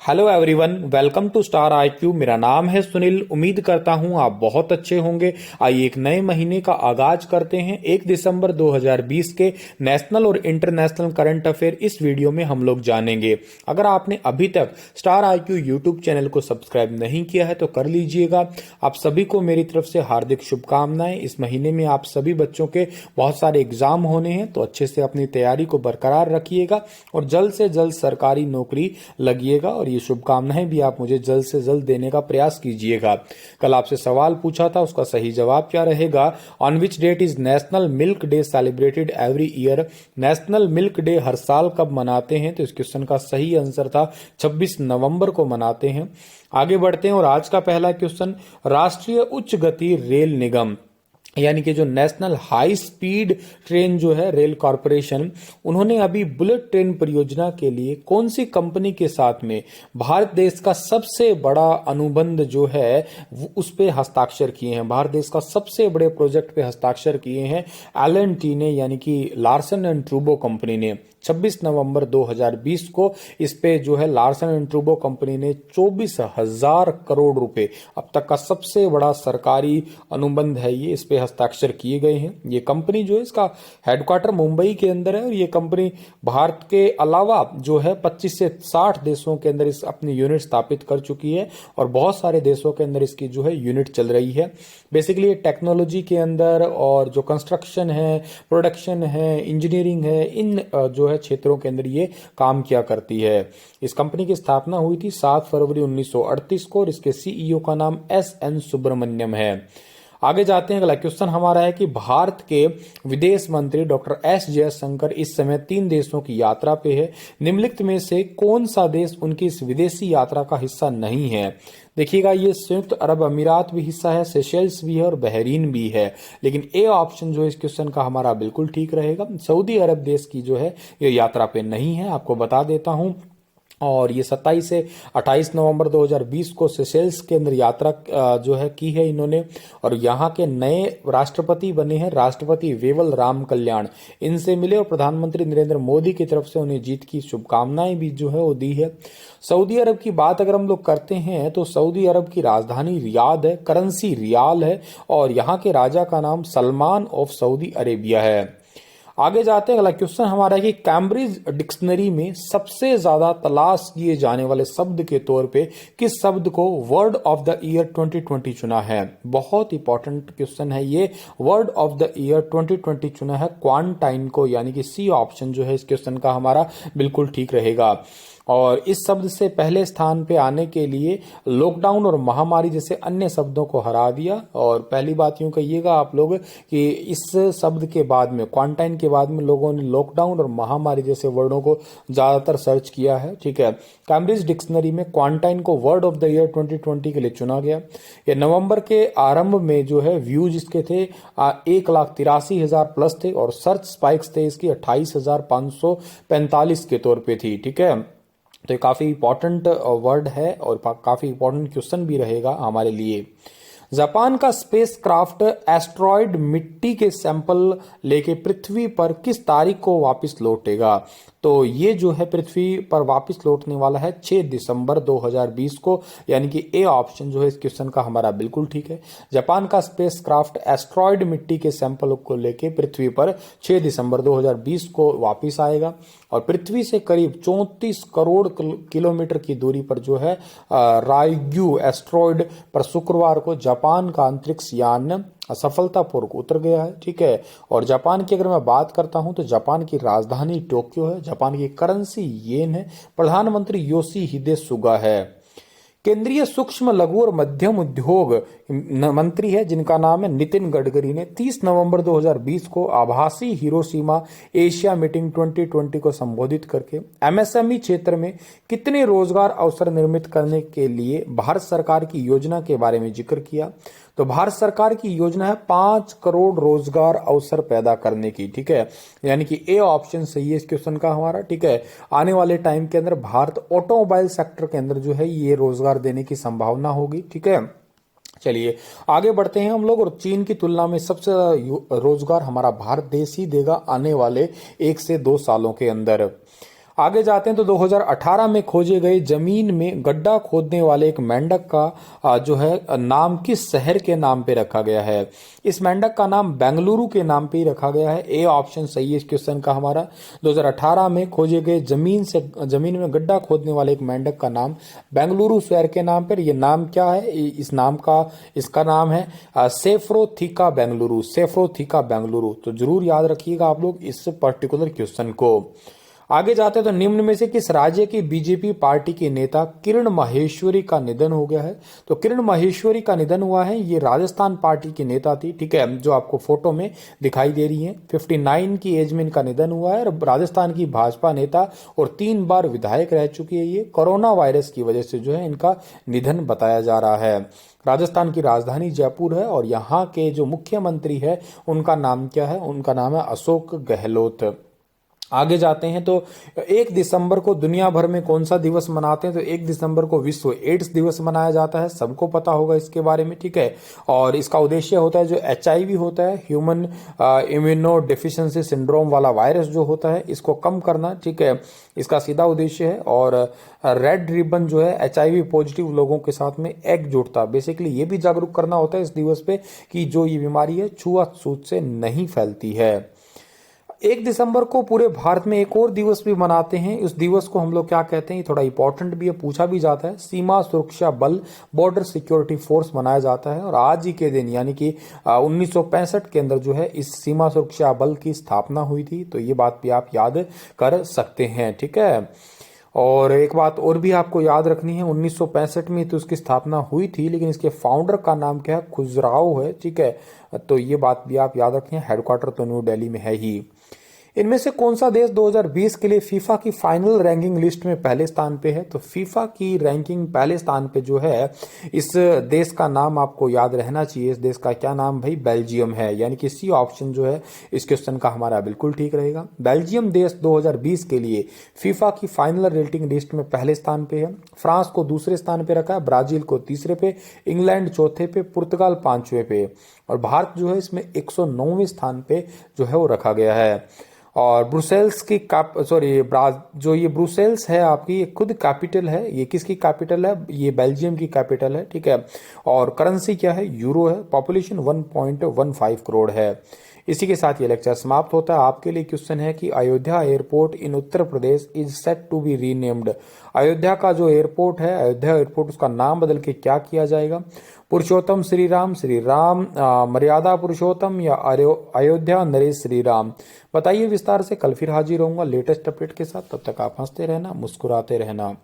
Hello everyone, welcome to star IQ. मेरा नाम है सुनील। उम्मीद करता हूं आप बहुत अच्छे होंगे। आइए एक नए महीने का आगाज करते हैं। 1 दिसंबर 2020 के नेशनल और इंटरनेशनल करंट अफेयर इस वीडियो में हम लोग जानेंगे। अगर आपने अभी तक स्टार आईक्यू यूट्यूब चैनल को सब्सक्राइब नहीं किया है तो कर लीजिएगा। आप सभी को मेरी तरफ से हार्दिक शुभकामनाएं। इस महीने में आप सभी बच्चों के बहुत सारे एग्जाम होने हैं, तो अच्छे से अपनी तैयारी को बरकरार रखिएगा और जल्द से जल्द सरकारी नौकरी लगिएगा। और ये शुभकामनाएं भी आप मुझे जल्द से जल्द देने का प्रयास कीजिएगा। कल आपसे सवाल पूछा था, उसका सही जवाब क्या रहेगा? On which date is national milk day celebrated every year? National milk day हर साल कब मनाते हैं? तो इस क्वेश्चन का सही आंसर था 26 नवंबर को मनाते हैं। आगे बढ़ते हैं और आज का पहला क्वेश्चन, राष्ट्रीय उच्च गति रेल निगम यानी कि जो नेशनल हाई स्पीड ट्रेन जो है रेल कॉरपोरेशन, उन्होंने अभी बुलेट ट्रेन परियोजना के लिए कौन सी कंपनी के साथ में भारत देश का सबसे बड़ा अनुबंध जो है उस पे हस्ताक्षर किए हैं? भारत देश का सबसे बड़े प्रोजेक्ट पे हस्ताक्षर किए हैं L&T ने, यानी कि लार्सन एंड ट्रूबो कंपनी ने। 26 नवंबर 2020 को इस पे जो है लार्सन एंड ट्रूबो कंपनी ने 24,000 करोड़ रुपए, अब तक का सबसे बड़ा सरकारी अनुबंध है ये, इस पे हस्ताक्षर किए गए हैं। ये कंपनी जो है इसका हेडक्वार्टर मुंबई के अंदर है और ये कंपनी भारत के अलावा जो है 25 से 60 देशों के अंदर इस अपनी यूनिट स्थापित कर चुकी है और बहुत सारे देशों के अंदर इसकी जो है यूनिट चल रही है। बेसिकली टेक्नोलॉजी के अंदर और जो कंस्ट्रक्शन है, प्रोडक्शन है, इंजीनियरिंग है, इन जो है क्षेत्रों के अंदर ये काम किया करती है। इस कंपनी की स्थापना हुई थी 7 फरवरी 1938 को और इसके सीईओ का नाम S.N. सुब्रमण्यम है। आगे जाते हैं। अगला क्वेश्चन हमारा है कि भारत के विदेश मंत्री डॉक्टर एस जयशंकर इस समय 3 देशों की यात्रा पे है। निम्नलिखित में से कौन सा देश उनकी इस विदेशी यात्रा का हिस्सा नहीं है? देखिएगा, ये संयुक्त अरब अमीरात भी हिस्सा है, सेशेल्स भी है और बहरीन भी है, लेकिन ए ऑप्शन जो है इस क्वेश्चन का हमारा बिल्कुल ठीक रहेगा। सऊदी अरब देश की जो है ये यात्रा पे नहीं है, आपको बता देता हूं। और ये 27 से 28 नवंबर 2020 को सेशेल्स के अंदर यात्रा जो है की है इन्होंने और यहाँ के नए राष्ट्रपति बने हैं राष्ट्रपति वेवल राम कल्याण। इनसे मिले और प्रधानमंत्री नरेंद्र मोदी की तरफ से उन्हें जीत की शुभकामनाएं भी जो है वो दी है। सऊदी अरब की बात अगर हम लोग करते हैं तो सऊदी अरब की राजधानी रियाद है, करेंसी रियाल है और यहाँ के राजा का नाम सलमान ऑफ सऊदी अरेबिया है। आगे जाते हैं। अगला क्वेश्चन हमारा है कि कैम्ब्रिज डिक्शनरी में सबसे ज्यादा तलाश किए जाने वाले शब्द के तौर पे किस शब्द को वर्ड ऑफ द ईयर 2020 चुना है? बहुत इंपॉर्टेंट क्वेश्चन है ये। वर्ड ऑफ द ईयर 2020 चुना है क्वांटाइन को, यानी कि सी ऑप्शन जो है इस क्वेश्चन का हमारा बिल्कुल ठीक रहेगा। और इस शब्द से पहले स्थान पे आने के लिए लॉकडाउन और महामारी जैसे अन्य शब्दों को हरा दिया। और पहली बात यूं कहिएगा आप लोग कि इस शब्द के बाद में, क्वारंटाइन के बाद में, लोगों ने लॉकडाउन और महामारी जैसे वर्डों को ज्यादातर सर्च किया है। ठीक है, कैम्ब्रिज डिक्शनरी में क्वारंटाइन को वर्ड ऑफ द ईयर 2020 के लिए चुना गया। ये नवंबर के आरंभ में जो है व्यूज इसके थे 1,83,000 प्लस थे और सर्च स्पाइक्स थे इसकी 28,545 के तौर पे थी। ठीक है, तो ये काफी इंपॉर्टेंट वर्ड है और काफी इंपॉर्टेंट क्वेश्चन भी रहेगा हमारे लिए। जापान का स्पेस क्राफ्ट एस्ट्रॉयड मिट्टी के सैंपल लेके पृथ्वी पर किस तारीख को वापस लौटेगा? तो ये जो है पृथ्वी पर वापस लौटने वाला है 6 दिसंबर 2020 को, यानी कि ए ऑप्शन जो है इस क्वेश्चन का हमारा बिल्कुल ठीक है। जापान का स्पेस क्राफ्ट एस्ट्रॉयड मिट्टी के सैंपल को लेके पृथ्वी पर 6 दिसंबर 2020 को वापस आएगा और पृथ्वी से करीब 34 करोड़ किलोमीटर की दूरी पर जो है रायग्यू एस्ट्रॉयड पर शुक्रवार को जापान का अंतरिक्ष यान सफलतापूर्वक उतर गया है। ठीक है, और जापान की अगर मैं बात करता हूं तो जापान की राजधानी टोक्यो है, जापान की करेंसी येन है, प्रधानमंत्री योशिहिदे सुगा है। केंद्रीय सूक्ष्म लघु और मध्यम उद्योग मंत्री है जिनका नाम है नितिन गडकरी ने 30 नवंबर 2020 को आभासी हिरोशिमा एशिया मीटिंग 2020 को संबोधित करके एमएसएमई क्षेत्र में कितने रोजगार अवसर निर्मित करने के लिए भारत सरकार की योजना के बारे में जिक्र किया। तो भारत सरकार की योजना है 5 करोड़ रोजगार अवसर पैदा करने की। ठीक है, यानी कि ए ऑप्शन सही है इस क्वेश्चन का हमारा। ठीक है, आने वाले टाइम के अंदर भारत ऑटोमोबाइल सेक्टर के अंदर जो है ये रोजगार देने की संभावना होगी। ठीक है, चलिए आगे बढ़ते हैं हम लोग। और चीन की तुलना में सबसे ज्यादा रोजगार हमारा भारत देश ही देगा आने वाले 1 से 2 सालों के अंदर। आगे जाते हैं तो 2018 में खोजे गए जमीन में गड्ढा खोदने वाले एक मेंढक का जो है नाम किस शहर के नाम पे रखा गया है। इस मेंढक का नाम बेंगलुरु के नाम पे ही रखा गया है। ए ऑप्शन सही है इस क्वेश्चन का हमारा। 2018 में खोजे गए जमीन में गड्ढा खोदने वाले एक मेंढक का नाम बेंगलुरु शहर के नाम पर। ये नाम क्या है, इसका नाम है सेफ्रोथिका बेंगलुरु, सेफ्रोथिका बेंगलुरु। तो जरूर याद रखिएगा आप लोग इस पर्टिकुलर क्वेश्चन को। आगे जाते हैं तो निम्न में से किस राज्य की बीजेपी पार्टी के नेता किरण माहेश्वरी का निधन हो गया है। तो किरण माहेश्वरी का निधन हुआ है, ये राजस्थान पार्टी की नेता थी, ठीक है, जो आपको फोटो में दिखाई दे रही है। 59 की एज में इनका निधन हुआ है। राजस्थान की भाजपा नेता और 3 बार विधायक रह चुकी है। ये कोरोना वायरस की वजह से जो है इनका निधन बताया जा रहा है। राजस्थान की राजधानी जयपुर है और यहाँ के जो मुख्यमंत्री है उनका नाम क्या है, उनका नाम है अशोक गहलोत। आगे जाते हैं तो 1 दिसंबर को दुनिया भर में कौन सा दिवस मनाते हैं। तो 1 दिसंबर को विश्व एड्स दिवस मनाया जाता है, सबको पता होगा इसके बारे में, ठीक है। और इसका उद्देश्य होता है जो HIV होता है, ह्यूमन इम्यूनो डेफिशिएंसी सिंड्रोम वाला वायरस जो होता है, इसको कम करना, ठीक है, इसका सीधा उद्देश्य है। और रेड रिबन जो है HIV पॉजिटिव लोगों के साथ में एकजुटता, बेसिकली ये भी जागरूक करना होता है इस दिवस पे कि जो ये बीमारी है छुआछूत से नहीं फैलती है। 1 दिसंबर को पूरे भारत में एक और दिवस भी मनाते हैं। उस दिवस को हम लोग क्या कहते हैं, थोड़ा इंपॉर्टेंट भी है, पूछा भी जाता है। सीमा सुरक्षा बल, बॉर्डर सिक्योरिटी फोर्स मनाया जाता है। और आज ही के दिन यानी कि 1965 के अंदर जो है इस सीमा सुरक्षा बल की स्थापना हुई थी। तो ये बात भी आप याद कर सकते हैं, ठीक है। और एक बात और भी आपको याद रखनी है, 1965 में तो उसकी स्थापना हुई थी, लेकिन इसके फाउंडर का नाम क्या है, खुजराहो है, ठीक है। तो ये बात भी आप याद रखें। हेडक्वार्टर तो न्यू दिल्ली में है ही। इनमें से कौन सा देश 2020 के लिए फीफा की फाइनल रैंकिंग लिस्ट में पहले स्थान पे है। तो फीफा की रैंकिंग पहले स्थान पे जो है, इस देश का नाम आपको याद रहना चाहिए। इस देश का क्या नाम भाई, बेल्जियम है। यानी कि सी ऑप्शन जो है इस क्वेश्चन का हमारा बिल्कुल ठीक रहेगा। बेल्जियम देश 2020 के लिए फीफा की फाइनल रेटिंग लिस्ट में पहले स्थान पे है। फ्रांस को दूसरे स्थान पे रखा है, ब्राजील को तीसरे पे, इंग्लैंड चौथे पे, पुर्तगाल 5वें पे, और भारत जो है इसमें 109वें स्थान पे जो है वो रखा गया है। और ब्रुसेल्स की जो ये ब्रुसेल्स है आपकी, ये खुद कैपिटल है। ये किसकी कैपिटल है, ये बेल्जियम की कैपिटल है, ठीक है। और करेंसी क्या है, यूरो है। पॉपुलेशन 1.15 करोड़ है। इसी के साथ ये लेक्चर समाप्त होता है। आपके लिए क्वेश्चन है कि Ayodhya airport in Uttar Pradesh is set to be renamed. Ayodhya का जो एयरपोर्ट है, अयोध्या एयरपोर्ट, उसका नाम बदल के क्या किया जाएगा। पुरुषोत्तम श्री राम, मर्यादा पुरुषोत्तम, या अयोध्या नरेश श्री राम। बताइए विस्तार से। कल फिर हाजिर होऊंगा लेटेस्ट अपडेट के साथ। तब तक आप हंसते रहना, मुस्कुराते रहना।